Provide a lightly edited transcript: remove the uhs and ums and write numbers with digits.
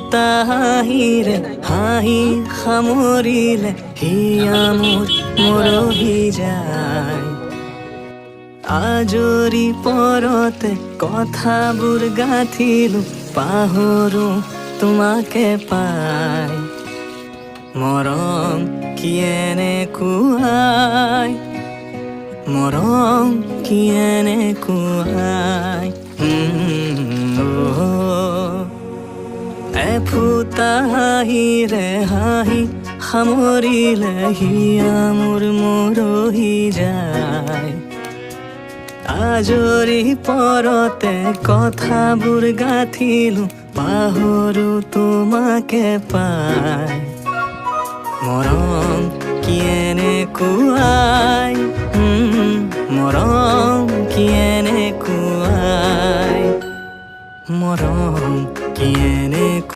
ফুটা হাঁহিৰে হাঁহি সামৰিলে হিয়া মোৰ মৰহি যায়। আজৰি পৰতে কথাবোৰ গাঁঠিলো পাহৰো তোমাকে পাই। মৰম কি এনেকুৱাই, মৰম কি এনেকুৱাই। এফুটা হাঁহিৰে হাঁহি সামৰিলে হিয়া মোৰ মৰহি যায়। আজৰি পৰতে কথাবোৰ গাঁঠিলো পাহৰো তোমাকে পাই। মৰম কি এনেকুৱাই, মৰম কি এনেকুৱাই, মৰম কি এনেকুৱাই।